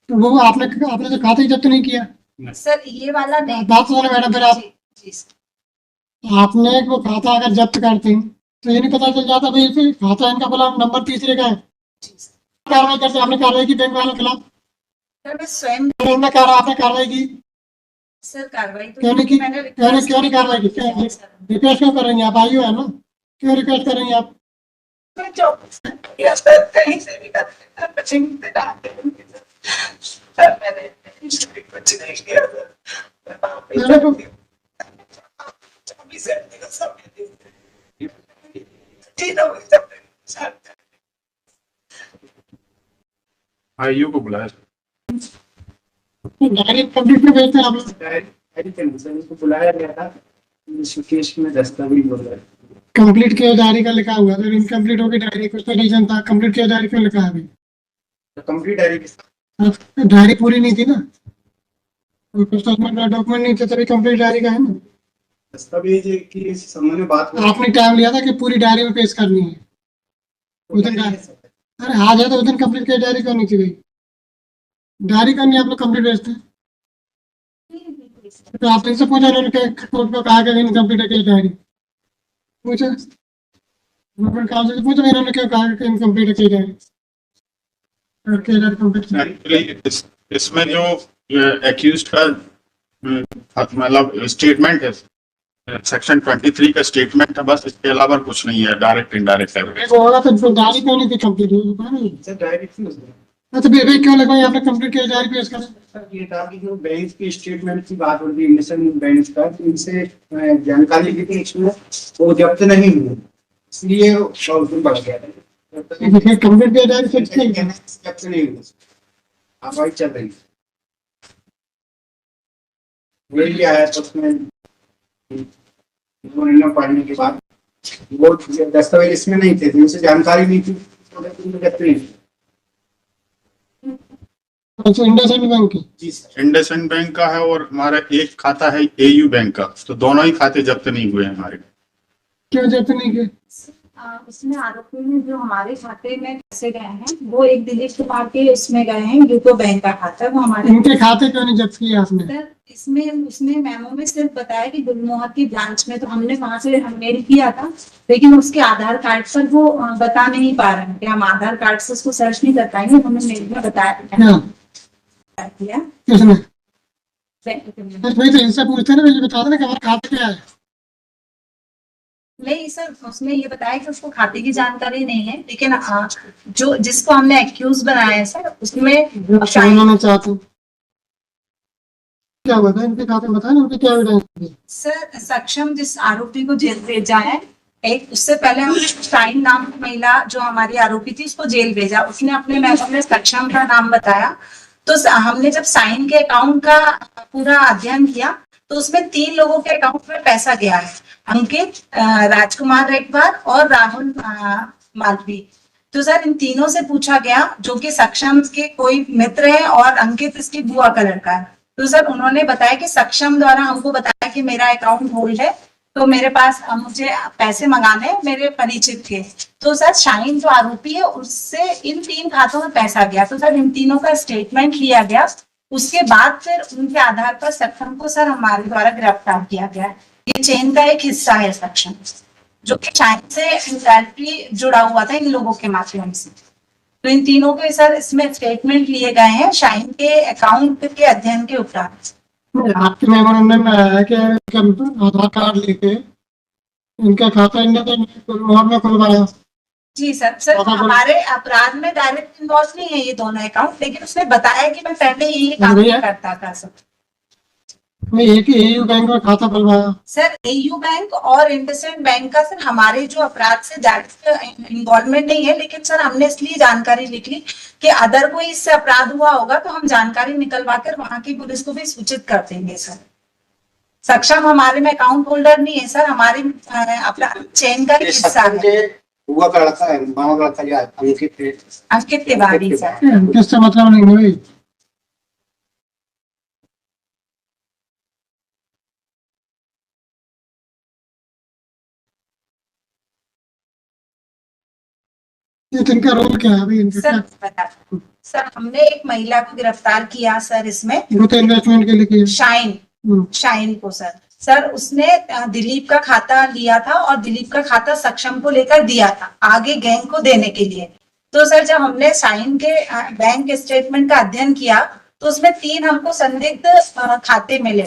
तो वो आपने आपने तो खाता ही जब्त नहीं किया। सर ये वाला नहीं। बात सुनो मैडम, फिर आप जी सर। आपने वो खाता अगर जब्त करते हैं तो ये नहीं पता चल जाता भाई ये खाता इनका बोला नंबर तीसरे का है। जी सर। कार्रवाई करते आपने कार्रवाई की बैंक वालों के खिलाफ? सर मैं स्वयं। आपने कार्रवाई की? सर कार्रवाई तो क्यों नहीं की? मैंने क्यों नहीं कार्रवाई की? रिक्वेस्ट क्यों कर रही हैं आप? आयु है ना, क्यों रिक्वेस्ट कर रही हैं आप? मैं जॉब या सर कहीं से भी करते बचिंग से डालते सर मैंने कुछ नहीं किया सर। मैं वहाँ पे मैंने तो 24 घंटे का समय दे तीनों सर। आईयू को बुलाया। डायरेक्ट पब्लिक में भेजते हैं आप लोग। को बुलाया गया था, इस केस में दस्तावेज बोल रहा है। कंप्लीट किया डायरी का लिखा हुआ था, इनकम्प्लीट होगी डायरी, कुछ तो रीजन था। कंप्लीट किया डायरी क्यों लिखा है अभी? कंप्लीट डायरी डायरी पूरी नहीं थी ना, कुछ तो डॉक्यूमेंट नहीं थे, तभी कंप्लीट डायरी का है ना। दस्तावेज की संबंध में बात हुई। आपने टाइम लिया था कि पूरी डायरी में पेश करनी है उस दिन। अरे आज है तो उस दिन कंप्लीट किया डायरी क्यों नहीं थी भाई? डायरी क्यों नहीं आप लोग कंप्लीट भेजते हैं? तो आप इनसे पूछा उन्होंने कोर्ट को कहा कि इनकम्प्लीट है क्या डायरी? पूछा गवर्नमेंट काउंसिल से पूछा इन्होंने क्यों कहा कि इनकम्प्लीट है क्या डायरी? और क्या डायरी कंप्लीट? एक्चुअली इसमें जो एक्यूज्ड का मतलब स्टेटमेंट है, सेक्शन 23 का स्टेटमेंट है, बस इसके अलावा कुछ नहीं है। डायरेक्ट इनडायरेक्ट है। वो होगा तो डायरी क्यों नहीं थी कंप्लीट? सर डायरेक्ट नहीं होता। अच्छा बेबी क्यों लगाई आपने कंप्लीट किया डायरी पेश करें? सर ये था कि जो बैंक की स्टेटमेंट की बात हो रही है इंडसइंड बैंक का, तो इनसे जानकारी ली थी इसमें, वो जब्त नहीं हुई, इसलिए प्रॉब्लम बढ़ गया था। देखिए कंप्लीट किया डायरी फिक्स नहीं है। जब्त नहीं हुई, कार्रवाई चल रही है। वही आया तो उसमें उन्होंने पढ़ने के बाद वो दस्तावेज इसमें नहीं थे, उनसे जानकारी नहीं थी, जब्त नहीं हुई। अच्छा इंडसइंड बैंक की? जी सर, इंडसइंड बैंक का है और हमारा एक खाता है एयू बैंक का, तो दोनों ही खाते जब्त नहीं हुए हैं हमारे। क्यों जब्त नहीं किए? उसमें आरोपी में जो हमारे खाते में पैसे गए हैं वो एक दिलीप कुमार के उसमें गए हैं, यूको बैंक का खाता है वो हमारे। इनके खाते क्यों नहीं जब्त किए आपने? सर इसमें उसने मेमो में सिर्फ बताया कि गुलमोहर की ब्रांच में, तो हमने वहां से मेल किया था, लेकिन उसके आधार कार्ड पर वो बता नहीं पा रहे हैं कि हम आधार कार्ड से उसको सर्च नहीं कर पाएंगे। हमने मेल में बताया किया। किसने? भाई तो इनसे पूछते ना, मुझे बता देना कि हमारा खाता क्या है। नहीं सर उसने ये बताया कि उसको खाते की जानकारी नहीं है, लेकिन जो जिसको हमने एक्यूज बनाया है सर उसमें जानना चाहते हूँ क्या हुआ था इनके खाते में, बताया ना उनके क्या एविडेंस थे? सर सक्षम जिस आरोपी को जेल भेजा है, एक उससे पहले हम शाइन नाम की महिला जो हमारी आरोपी थी उसको जेल भेजा, उसने अपने मेमो में सक्षम का नाम बताया। तो हमने जब साइन के अकाउंट का पूरा अध्ययन किया तो उसमें 3 लोगों के अकाउंट में पैसा गया है, अंकित, राजकुमार रेखवार और राहुल मालवी। तो सर इन तीनों से पूछा गया जो कि सक्षम के कोई मित्र है और अंकित इसकी बुआ का लड़का है। तो सर उन्होंने बताया कि सक्षम द्वारा हमको बताया कि मेरा अकाउंट होल्ड है, तो मेरे पास मुझे पैसे मंगाने मेरे परिचित थे। तो सर शाहीन जो आरोपी है उससे इन 3 खातों में पैसा गया, तो सर इन तीनों का स्टेटमेंट लिया गया। उसके बाद फिर उनके आधार पर सक्षम को सर हमारे द्वारा गिरफ्तार किया गया। ये चेन का एक हिस्सा है सक्षम, जो कि शाहीन से इंडायरेक्टली जुड़ा हुआ था इन लोगों के माध्यम से। तो इन तीनों के सर इसमें स्टेटमेंट लिए गए हैं शाहीन के अकाउंट के अध्ययन के उपरांत। आपके मेमोरेंडम में आया है कि आधार कार्ड लेके इनका खाता इंडसइंड में खुलवाया? जी सर हमारे अपराध में डायरेक्ट इन्वॉल्व नहीं है ये दोनों अकाउंट, लेकिन उसने बताया कि मैं पहले यही काम करता था सर। मैं एक ही एयू बैंक में खाता खुलवाया? सर एयू बैंक और इंडसइंड बैंक का सर हमारे जो अपराध से डायरेक्ट इन्वॉल्वमेंट नहीं है, लेकिन सर हमने इसलिए जानकारी लिखी कि अदर कोई इससे अपराध हुआ होगा तो हम जानकारी निकलवा कर वहां की पुलिस को भी सूचित कर देंगे सर। सक्षम हमारे में अकाउंट होल्डर नहीं है सर, हमारे अपना चेन का हिस्सा है। हुआ का लड़का है, मामा का लड़का अंकित तिवारी सर। किससे मतलब नहीं है भाई? ये इनका रोल क्या है अभी इनका सर क्या? बता सर, हमने एक महिला को गिरफ्तार किया सर इसमें, वो तो इन्वेस्टमेंट के लिए किया। शाइन शाइन को सर उसने दिलीप का खाता लिया था और दिलीप का खाता सक्षम को लेकर दिया था आगे गैंग को देने के लिए। तो सर जब हमने शाइन के बैंक स्टेटमेंट का अध्ययन किया तो उसमें 3 हमको संदिग्ध खाते मिले,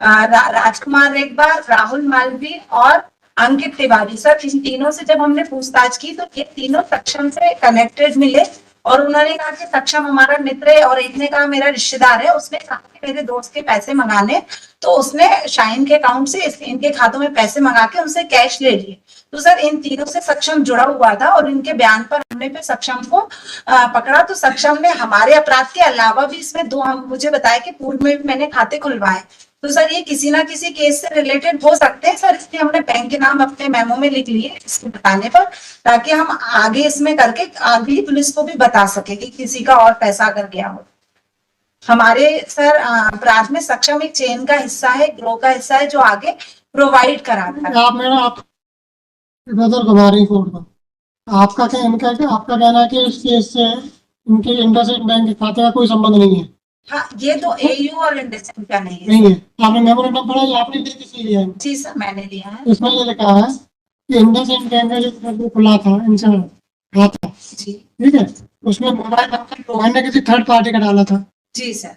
राजकुमार रेगबार, राहुल मालवी और अंकित तिवारी। सर इन तीनों से जब हमने पूछताछ की तो ये तीनों सक्षम से कनेक्टेड मिले और उन्होंने कहा कि सक्षम हमारा मित्र है और एक ने कहा मेरा रिश्तेदार है। उसने कहा कि मेरे दोस्त के पैसे मंगाने, तो उसने शाइन के अकाउंट से इनके खातों में पैसे मंगा के उनसे कैश ले लिए। तो सर इन तीनों से सक्षम जुड़ा हुआ था और इनके बयान पर हमने फिर सक्षम को पकड़ा। तो सक्षम ने हमारे अपराध के अलावा भी इसमें 2 मुझे बताया कि पूर्व में भी मैंने खाते खुलवाए। तो सर ये किसी ना किसी केस से रिलेटेड हो सकते हैं सर, इसलिए हमने बैंक के नाम अपने मेमो में लिख लिए इसको बताने पर, ताकि हम आगे इसमें करके आगे पुलिस को भी बता सके कि किसी का और पैसा अगर गया हो। हमारे सर अपराध में सक्षम एक चेन का हिस्सा है, ग्रोह का हिस्सा है जो आगे प्रोवाइड कराता है। आप मेरा आप ब्रदर घुमा रही कोर्ट को, आपका क्या इनका क्या आपका कहना है कि इस केस से इनके इंडसइंड बैंक के खाते का कोई संबंध नहीं है? हाँ, ये तो एयू और इंडसइंड का नहीं है। नहीं है। आपने मेमोरेंडम पढ़ा या आपने किसी लिया है? जी सर मैंने लिया है। इसमें ये लिखा है कि इंडसइंड बैंक का जो खुला था इनसे खाता, जी ठीक है, उसमें मोबाइल नंबर रोहन ने किसी थर्ड पार्टी का डाला था, जी सर।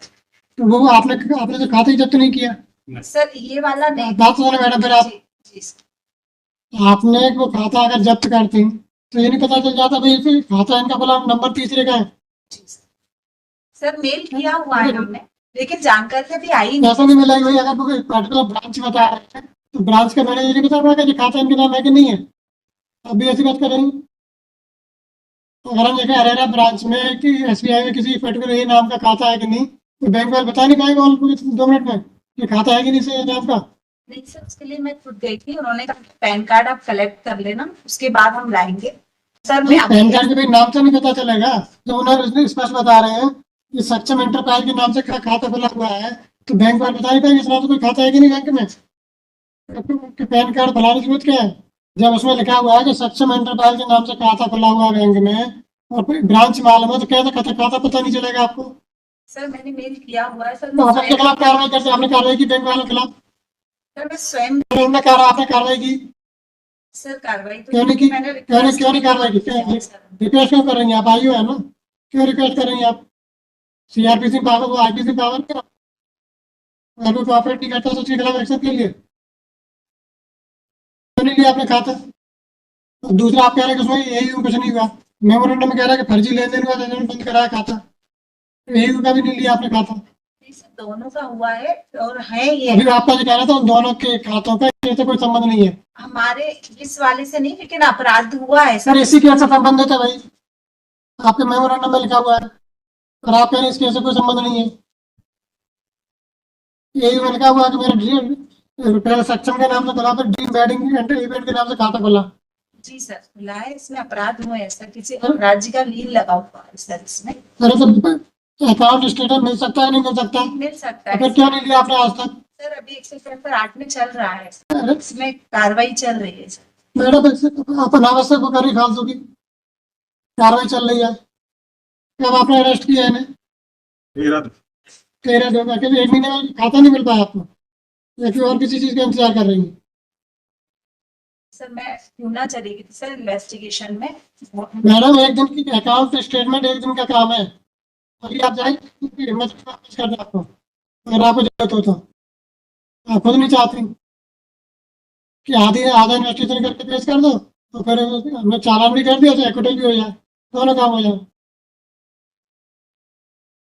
तो वो आपने तो खाता ही जब्त नहीं किया। सर ये वाला नहीं। बात सुनो मैडम, फिर आप जी सर। आपने वो खाता अगर जब्त करते तो ये नहीं पता चल जाता भाई ये खाता इनका खुला नंबर तीसरे का है? जी सर मेल किया हुआ है हमने, लेकिन जानकारी अभी आई नहीं। ऐसा नहीं मिला कि भाई अगर कोई पर्टिकुलर ब्रांच बता रहे हैं तो ब्रांच का मैनेजर नहीं बता पाएगा कि खाता इनके नाम है कि नहीं है? अब भी ऐसी बात करेंगे। अगर हम देखें अरेरा ब्रांच में कि एसबीआई में किसी पर्टिकुलर ये नाम का खाता है कि नहीं, तो बैंक वाले बता नहीं पाएंगे उनको 2 मिनट में कि खाता है कि नहीं से नाम का। नहीं सर, उसके लिए मैं खुद गई थी, उन्होंने कहा पैन कार्ड आप कलेक्ट कर लेना, उसके बाद हम लाएंगे। सर मैं पैन कार्ड के भाई नाम से नहीं पता चलेगा, तो उन्होंने स्पष्ट बता रहे हैं कि सक्षम एंटरप्राइज के नाम से खाता खुला हुआ है, तो बैंक वाले बता नहीं पाएंगे इस नाम से कोई खाता है कि नहीं बैंक में। तो पैन कार्ड बनाने की जरूरत क्या है जब उसमें लिखा हुआ है कि सक्षम एंटरप्राइज के नाम से खाता खुला हुआ है बैंक में और ब्रांच मालूम है, तो कैसे खाता पता नहीं चलेगा आपको? सर मैंने मेल किया हुआ है सर। तो आप अपने खिलाफ कार्रवाई करते, आपने कार्रवाई की बैंक वालों के खिलाफ? सर मैं स्वयं आपने कार्रवाई की? सर कार्रवाई तो क्यों नहीं की? मैंने क्यों नहीं कार्रवाई की? रिक्वेस्ट क्यों कर रही हैं आप? आयु है ना, क्यों रिक्वेस्ट कर रही हैं आप? सीआरपीसी पावर वो आईपीसी पावर क्या अगर वो कोऑपरेट नहीं करता तो उसके खिलाफ एक्शन के लिए क्यों नहीं लिया आपने खाता? और दूसरा आप कह रहे हैं कि उसमें यही कुछ नहीं हुआ, मेमोरेंडम में कह रहा है कि फर्जी लेन देन हुआ, लेन बंद कराया खाता, यही का भी नहीं लिया आपने खाता। सर दोनों का हुआ है और है ये। अभी आपका जो कह रहा था उन दोनों के खातों का इससे कोई संबंध नहीं है? हमारे इस वाले से नहीं, लेकिन अपराध हुआ है सर इसी केस से संबंधित है भाई, आपके मेमोरेंडम में लिखा हुआ है और आप कह रहे हैं इस केस से कोई संबंध नहीं है। यही में लिखा हुआ है कि मेरा ड्रीम सक्षम के नाम से खुला, फिर ड्रीम वेडिंग एंड इवेंट के नाम से खाता खुला। जी सर खुला है, इसमें अपराध हुए हैं सर, किसी और राज्य का लीन लगा हुआ है सर इसमें। सर तो अकाउंट स्टेटमेंट मिल सकता है नहीं मिल सकता? मिल सकता तो है फिर क्यों नहीं लिया आपने आज तक? सर। अभी 178 में चल रहा है सर, इसमें कार्रवाई चल रही है सर। मैडम आप अनावश्यक वो कर रही फालतू की कार्रवाई चल रही है। कब आपने अरेस्ट किया है इन्हें? 13 दिन के 1 महीने में खाता नहीं मिल पाया आपको, या फिर और किसी चीज का इंतजार कर रही है? सर मैं होना चलेगी सर इन्वेस्टिगेशन में। मैडम एक दिन की अकाउंट स्टेटमेंट 1 दिन का काम है, अभी आप जाइए मैं वापस कर दूं आपको अगर आपको जरूरत हो तो। आप खुद नहीं चाहती कि आधा इन्वेस्टिगेशन करके पेश कर दो तो फिर हमने चालान भी कर दिया तो एक्विटल भी हो जाए, दोनों काम हो जाए।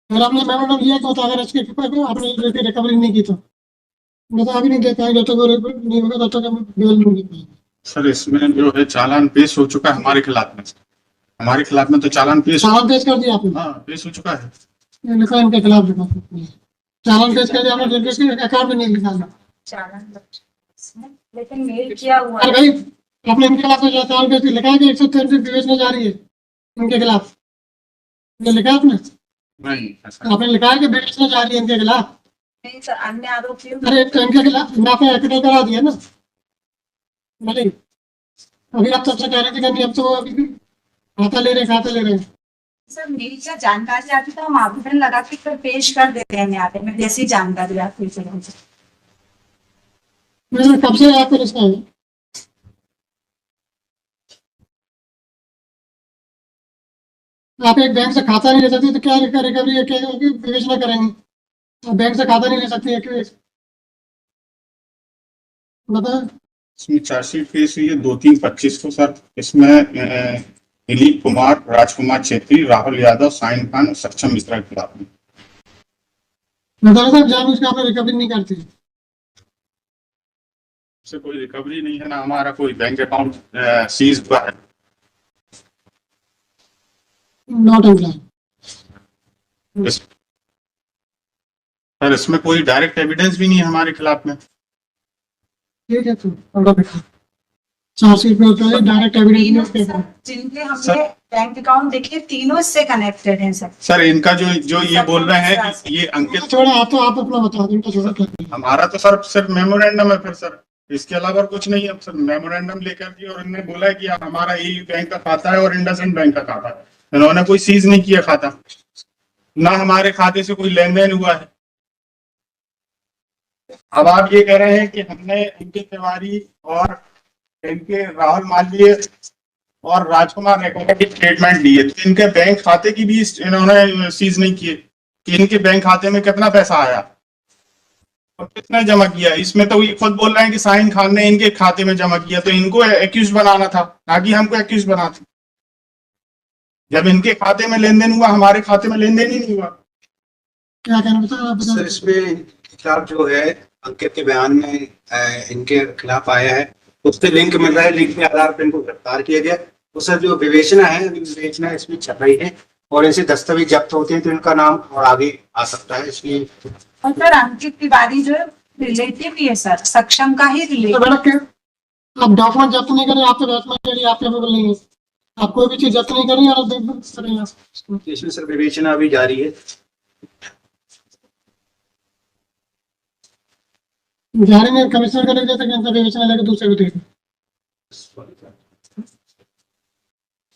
फिर आपने मेमोरेंडम लिया तो अगर इसके आपने रिकवरी नहीं की तो मैं तो अभी नहीं दे पाएंगे, जब तक वो नहीं होगा तब तक हम बेल नहीं दे पाएंगे। सर इसमें जो है चालान पेश हो चुका है हमारे खिलाफ में तो चालान पेश कर दिया आपने? हाँ पेश हो चुका है। ये लिखा इनके खिलाफ लिखा चालान पेश कर दिया आपने, अकाउंट में नहीं निकालना चालान लेकिन मेल किया हुआ अरे भाई आपने इनके खिलाफ चालान पेश लिखा है कि 133 विवेचना जारी है इनके खिलाफ, ये लिखा है आपने? नहीं आपने लिखा है कि विवेचना जारी है इनके खिलाफ? नहीं सर, अन्य आरोपियों अरे तो इनके खिलाफ आपने एक्विटल करा दिया ना? नहीं अभी आप सबसे कह रहे थे कि अब तो अभी खाता ले रहे हैं। सर मेरी क्या जानकारी आती तो हम आवेदन लगा के फिर पेश कर देते हैं न्यायालय में, जैसी जानकारी आती है फिर। वैसे कब से आप इसमें हैं? आप एक बैंक से खाता नहीं ले सकते तो क्या रिकवरी क्या विवेचना करेंगे? आप बैंक से खाता नहीं ले सकते बताओ। इसमें चार्जशीट फीस हुई है 2/3/25 को सर। इसमें दिलीप कुमार, राजकुमार छेत्री, राहुल यादव, साइन खान और सक्षम मिश्रा के खिलाफ में। बताओ साहब, जानबूझ के आपने रिकवरी नहीं करती। से कोई रिकवरी नहीं है ना, हमारा कोई बैंक अकाउंट सीज हुआ है। Not employ. सर इसमें कोई डायरेक्ट एविडेंस भी नहीं है हमारे खिलाफ में। ठीक है, तो ऑर्डर दिखा। चार्जशीट में होता है डायरेक्ट एविडेंस नहीं होता। जिनके हमने बैंक अकाउंट देखे तीनों इससे कनेक्टेड हैं सर। सर इनका जो ये बोल रहे हैं कि ये अंकित, छोड़ा आप अपना बता दो, इनका छोड़ा क्या है? हमारा तो सर सिर्फ मेमोरेंडम है फिर सर, इसके अलावा और कुछ नहीं है सर। मेमोरेंडम लेकर के और इन्होंने बोला है कि हमारा यही बैंक का खाता है और इंडसइंड बैंक का खाता है। इन्होंने कोई सीज नहीं किया खाता, ना हमारे खाते से कोई लेन देन हुआ है। अब आप ये कह रहे हैं कि हमने अंकित तिवारी और इनके राहुल मालवीय और राजकुमार रेखा की स्टेटमेंट ली है, तो इनके बैंक खाते की भी इन्होंने सीज नहीं किए कि इनके बैंक खाते में कितना पैसा आया और कितना जमा किया। इसमें तो ये खुद बोल रहे हैं कि साइन खान ने इनके खाते में जमा किया, तो इनको एक्यूज बनाना था, ना कि हमको एक्यूज बनाना। जब इनके खाते में लेन देन हुआ, हमारे खाते में लेन देन ही नहीं हुआ। क्या कहना बताओ आप सर बताओ। इसमें खिलाफ जो है अंकित के बयान में इनके खिलाफ आया है, उससे लिंक मिल रहा है, लिंक के आधार पर इनको गिरफ्तार किया गया। तो सर जो विवेचना है, विवेचना इसमें चल रही है और ऐसे दस्तावेज जब्त होते हैं तो इनका नाम और आगे आ सकता है, इसलिए। और सर अंकित तिवारी जो रिलेटिव ही है सर, सक्षम का ही तो रिलेटिव। मैडम क्या आप डॉक्यूमेंट जब्त नहीं करें, आप तो डॉक्यूमेंट के लिए आप कैपेबल नहीं है। आप कोई भी चीज जब्त नहीं करेंगे और करेंगे आप। इसमें सर विवेचना अभी जारी है। जारी में कमिश्नर का लिख देते कि इनका विवेचना लेकर दूसरे को देगा।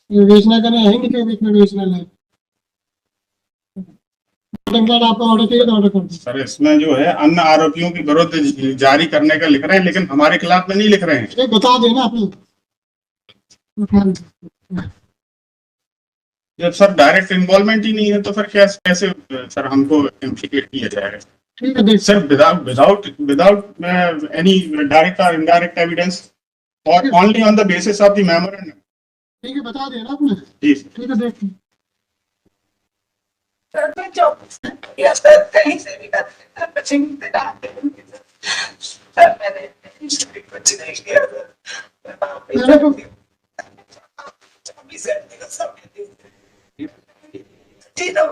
विवेचना करने है नहीं कि बीच में विवेचना ले। आपको ऑर्डर किया तो ऑर्डर कर दो। सर इसमें जो है अन्य आरोपियों के विरुद्ध जारी करने का लिख रहे हैं, लेकिन हमारे खिलाफ में नहीं लिख रहे हैं। ये बता देना आपने। जब सर डायरेक्ट इन्वॉल्वमेंट ही नहीं है तो फिर कैसे सर हमको इम्प्लीकेट किया जाएगा? ठीक है, देख सर विदाउट एनी डायरेक्ट और इनडायरेक्ट एविडेंस और only on the basis of the memorandum. ठीक है, बता देना आपने। जी ठीक है, देख सर मैं जॉब या सर कहीं से भी करते हैं, बच्चे नहीं डालते हैं। सर मैंने कुछ नहीं किया मेरे को सर। तीनों